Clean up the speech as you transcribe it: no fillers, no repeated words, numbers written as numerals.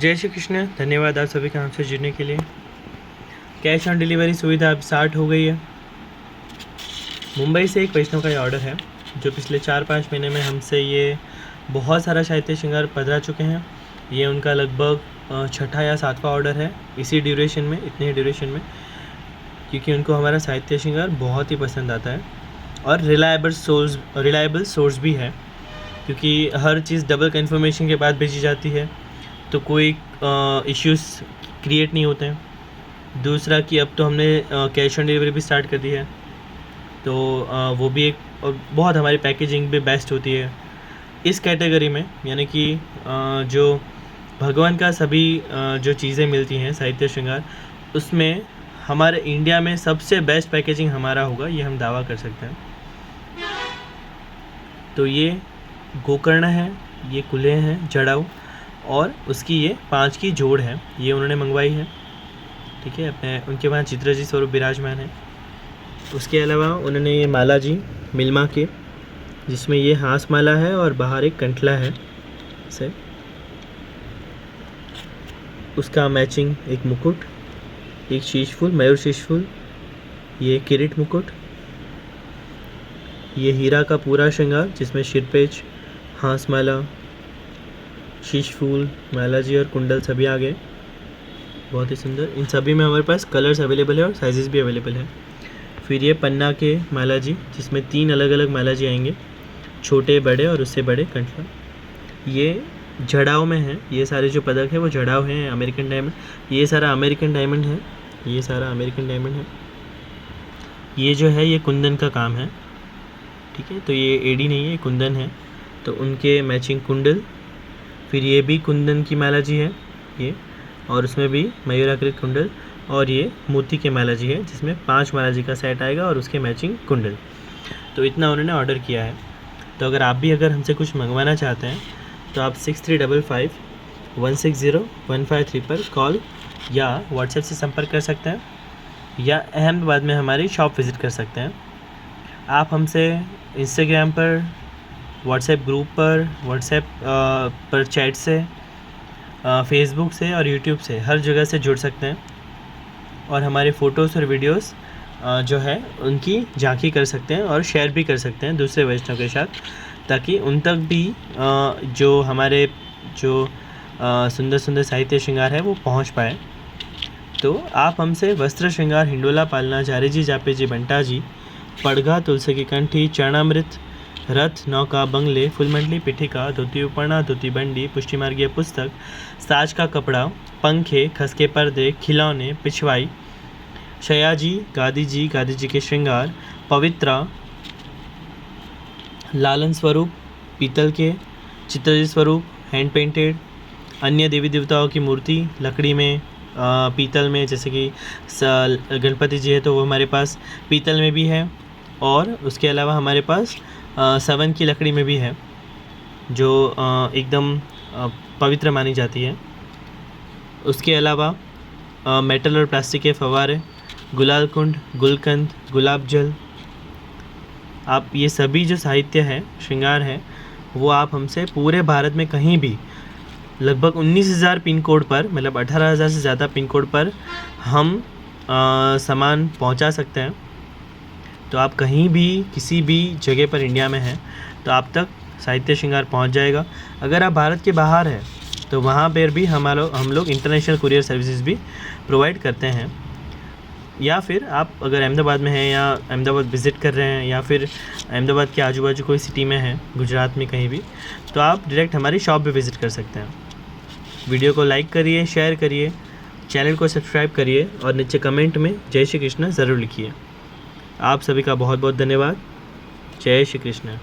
जय श्री कृष्ण। धन्यवाद आप सभी का हमसे जुड़ने के लिए। कैश ऑन डिलीवरी सुविधा अब स्टार्ट हो गई है। मुंबई से एक वैष्णव का ये ऑर्डर है जो पिछले 4-5 महीने में हमसे ये बहुत सारा साहित्य श्रृंगार पधरा चुके हैं। ये उनका लगभग छठा या सातवां ऑर्डर है इसी ड्यूरेशन में, इतने ही ड्यूरेशन में, क्योंकि उनको हमारा साहित्य श्रृंगार बहुत ही पसंद आता है और रिलायबल सोर्स भी है, क्योंकि हर चीज़ डबल कन्फर्मेशन के बाद भेजी जाती है तो कोई इश्यूज़ क्रिएट नहीं होते हैं। दूसरा कि अब तो हमने कैश ऑन डिलीवरी भी स्टार्ट कर दी है, तो वो भी एक और बहुत हमारी पैकेजिंग भी बेस्ट होती है इस कैटेगरी में। यानी कि जो भगवान का सभी जो चीज़ें मिलती हैं साहित्य श्रृंगार, उसमें हमारे इंडिया में सबसे बेस्ट पैकेजिंग हमारा होगा, ये हम दावा कर सकते हैं। तो ये गोकर्ण है, ये कुल्हे हैं जड़ाऊ, और उसकी ये 5 की जोड़ है, ये उन्होंने मंगवाई है। ठीक है, अपने उनके वहाँ चित्र जी स्वरूप विराजमान है। उसके अलावा उन्होंने ये माला जी मिल्मा के, जिसमें ये हास माला है और बाहर एक कंठला है से, उसका मैचिंग एक मुकुट, एक शीशफूल, मयूर शीशफूल, ये किरीट मुकुट, ये हीरा का पूरा श्रृंगार जिसमें शिरपेच, हास माला, शीश फूल, माला जी और कुंडल सभी आ गए, बहुत ही सुंदर। इन सभी में हमारे पास कलर्स अवेलेबल है और साइजेस भी अवेलेबल है। फिर ये पन्ना के माला जी, जिसमें 3 अलग अलग माला जी आएंगे, छोटे, बड़े और उससे बड़े कंठला। ये जड़ाव में है, ये सारे जो पदक है वो जड़ाव हैं, अमेरिकन डायमंड, ये सारा अमेरिकन डायमंड है, ये सारा अमेरिकन डायमंड है। ये जो है ये कुंदन का काम है। ठीक है, तो ये एडी नहीं है, ये कुंदन है, तो उनके मैचिंग कुंडल। फिर ये भी कुंदन की माला जी है ये, और उसमें भी मयूराकृत कुंडल, और ये मोती के माला जी है जिसमें 5 माला जी का सेट आएगा और उसके मैचिंग कुंडल। तो इतना उन्होंने ऑर्डर किया है। तो अगर आप भी हमसे कुछ मंगवाना चाहते हैं तो आप 6355-160-153 पर कॉल या व्हाट्सएप से संपर्क कर सकते हैं, या अहमदाबाद में हमारी शॉप विज़िट कर सकते हैं। आप हमसे इंस्टाग्राम पर, व्हाट्सएप ग्रुप पर, व्हाट्सएप पर चैट से, फेसबुक से और यूट्यूब से, हर जगह से जुड़ सकते हैं और हमारे फ़ोटोज़ और वीडियोस जो है उनकी झांकी कर सकते हैं और शेयर भी कर सकते हैं दूसरे वैष्णव के साथ, ताकि उन तक भी जो हमारे जो सुंदर सुंदर साहित्य श्रृंगार है वो पहुंच पाए। तो आप हमसे वस्त्र श्रृंगार, हिंडोला पालना, चारे जी जापे जी, बंटा जी, पड़घा, तुलसी की कंठी, चरणामृत, रथ, नौका, बंगले, फुलमंडली, पिठिका, धोती उपरना, धोती बंडी, पुष्टिमार्गीय पुस्तक, साज का कपड़ा, पंखे, खसके पर्दे, खिलौने, पिछवाई, शया जी, गादी जी के श्रृंगार, पवित्रा, लालन स्वरूप, पीतल के, चित्रजी स्वरूप, हैंड पेंटेड, अन्य देवी देवताओं की मूर्ति लकड़ी में, पीतल में, जैसे कि गणपति जी है तो वो हमारे पास पीतल में भी है, और उसके अलावा हमारे पास सवन की लकड़ी में भी है जो एकदम पवित्र मानी जाती है। उसके अलावा मेटल और प्लास्टिक के फव्वारे, गुलाल कुंड, गुलकंद, गुलाब जल, आप ये सभी जो साहित्य है, श्रृंगार है, वो आप हमसे पूरे भारत में कहीं भी लगभग 19,000 पिन कोड पर, मतलब 18,000 से ज़्यादा पिन कोड पर हम सामान पहुंचा सकते हैं। तो आप कहीं भी किसी भी जगह पर इंडिया में हैं तो आप तक साहित्य श्रृंगार पहुंच जाएगा। अगर आप भारत के बाहर हैं तो वहाँ पर भी हम लोग इंटरनेशनल कुरियर सर्विसेज भी प्रोवाइड करते हैं। या फिर आप अगर अहमदाबाद में हैं या अहमदाबाद विज़िट कर रहे हैं या फिर अहमदाबाद के आजू बाजू कोई सिटी में हैं, गुजरात में कहीं भी, तो आप डायरेक्ट हमारी शॉप पे विज़िट कर सकते हैं। वीडियो को लाइक करिए, शेयर करिए, चैनल को सब्सक्राइब करिए और नीचे कमेंट में जय श्री कृष्ण ज़रूर लिखिए। आप सभी का बहुत बहुत धन्यवाद। जय श्री कृष्ण।